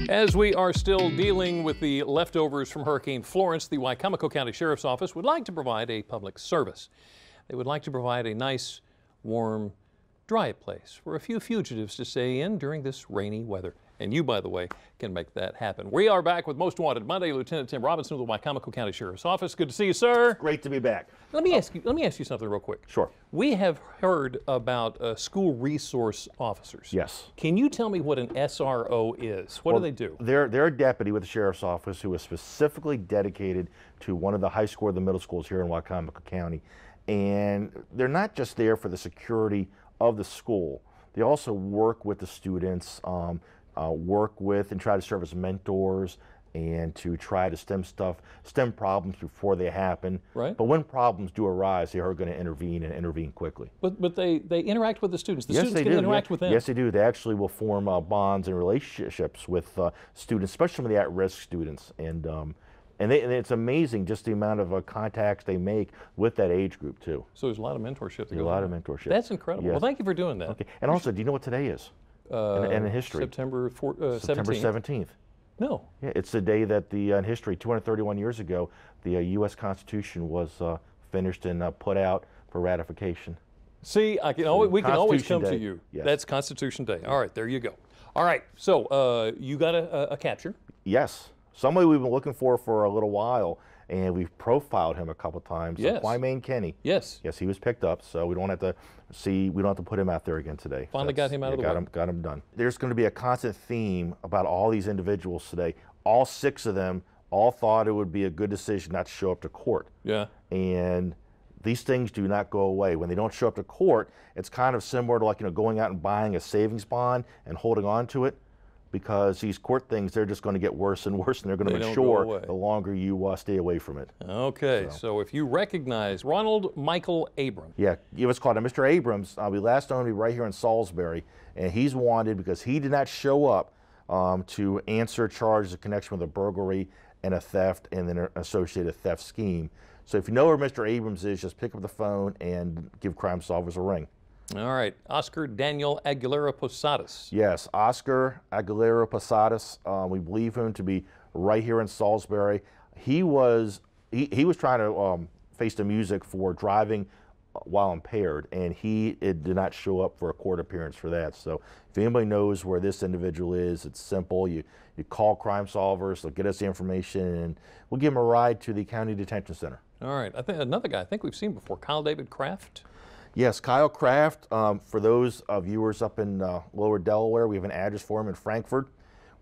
As we are still dealing with the leftovers from Hurricane Florence, the Wicomico County Sheriff's Office would like to provide a public service. They would like to provide a nice, warm, dry place for a few fugitives to stay in during this rainy weather. And you, by the way, can make that happen. We are back with Most Wanted Monday. Lieutenant Tim Robinson of the Wicomico County Sheriff's Office. Good to see you, sir. Great to be back. Let me ask you something real quick. Sure. We have heard about school resource officers. Yes. Can you tell me what an SRO is? What do they do? They're a deputy with the Sheriff's Office who is specifically dedicated to one of the high school or the middle schools here in Wicomico County. And they're not just there for the security of the school. They also work with the students, work with and try to serve as mentors and to try to stem problems before they happen. Right. But when problems do arise, they are going to intervene and intervene quickly. But they interact with the students. The Yes, students they can do. interact with them. Yes, they do. They actually will form bonds and relationships with students, especially some of the at-risk students. And it's amazing just the amount of contacts they make with that age group too. So there's a lot of mentorship. There's a lot of mentorship. That's incredible. Yes. Well, thank you for doing that. Okay. And also, do you know what today is? In history. September 17th. No. Yeah, it's the day that in history, 231 years ago, the U.S. Constitution was finished and put out for ratification. See, we can always come Day. to you. Yes. That's Constitution Day. All right, there you go. All right, so you got a capture. Yes. Somebody we've been looking for a little while, and we've profiled him a couple times. Yes. Quimane Kenny. Yes. Yes, he was picked up, so we don't have to put him out there again today. Finally got him out of the way. Got him done. There's going to be a constant theme about all these individuals today. All 6 of them all thought it would be a good decision not to show up to court. Yeah. And these things do not go away. When they don't show up to court, it's kind of similar to going out and buying a savings bond and holding on to it. Because these court things, they're just going to get worse and worse, and they're going to mature the longer you stay away from it. Okay, so if you recognize Ronald Michael Abrams. Yeah, what's called Mr. Abrams. We last known him right here in Salisbury, and he's wanted because he did not show up to answer charges in connection with a burglary and a theft and an associated theft scheme. So if you know where Mr. Abrams is, just pick up the phone and give Crime Solvers a ring. All right, Oscar Daniel Aguilera-Posadas. Yes, Oscar Aguilera-Posadas. We believe him to be right here in Salisbury. He was trying to face the music for driving while impaired, and he did not show up for a court appearance for that. So if anybody knows where this individual is, it's simple. You call Crime Solvers, they'll get us the information, and we'll give him a ride to the County Detention Center. All right, I think another guy I think we've seen before, Kyle David Kraft. Yes, Kyle Kraft. For those viewers up in Lower Delaware, we have an address for him in Frankfort.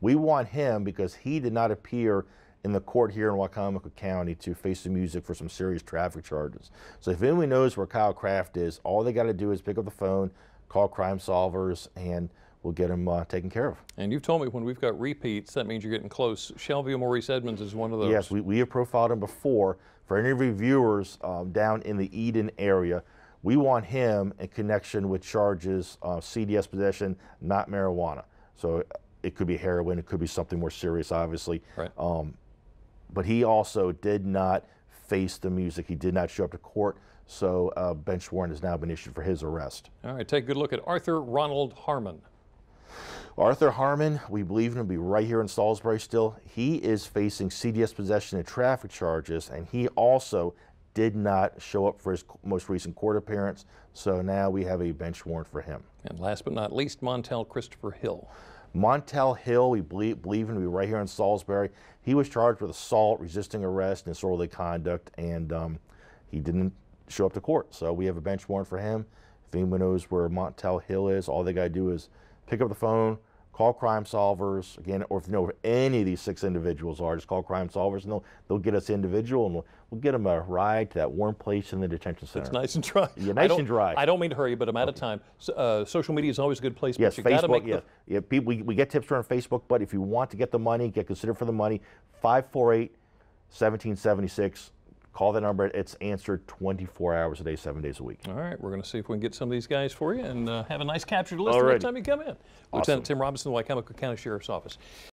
We want him because he did not appear in the court here in Wicomico County to face the music for some serious traffic charges. So if anyone knows where Kyle Kraft is, all they got to do is pick up the phone, call Crime Solvers, and we'll get him taken care of. And you've told me when we've got repeats, that means you're getting close. SHELVIA Maurice Edmonds is one of those. Yes, we have profiled him before. For any of your viewers down in the Eden area, we want him in connection with charges of CDS possession, not marijuana. So it could be heroin, it could be something more serious, obviously. Right. But he also did not face the music. He did not show up to court, so a bench warrant has now been issued for his arrest. All right, take a good look at Arthur Ronald Harmon. Arthur Harmon, we believe him to be right here in Salisbury still. He is facing CDS possession and traffic charges, and he also did not show up for his most recent court appearance, so now we have a bench warrant for him. And last but not least, Montel Christopher Hill. Montel Hill, we believe him to be right here in Salisbury. He was charged with assault, resisting arrest, and disorderly conduct, and he didn't show up to court, so we have a bench warrant for him. If anyone knows where Montel Hill is, all they got to do is pick up the phone, call Crime Solvers, again, or if you know where any of these 6 individuals are, just call Crime Solvers, and they'll get us the individual, and we'll get them a ride to that warm place in the detention center. It's nice and dry. Yeah, nice and dry. I don't mean to hurry, but I'm out of time. Social media is always a good place. Yes, but you Facebook, people, we get tips on Facebook, but if you want to get the money, get considered for the money, 548-1776. Call the number. It's answered 24 hours a day, 7 days a week. All right. We're going to see if we can get some of these guys for you and have a nice capture to list the next time you come in. Lieutenant Tim Robinson, the Wicomico County Sheriff's Office.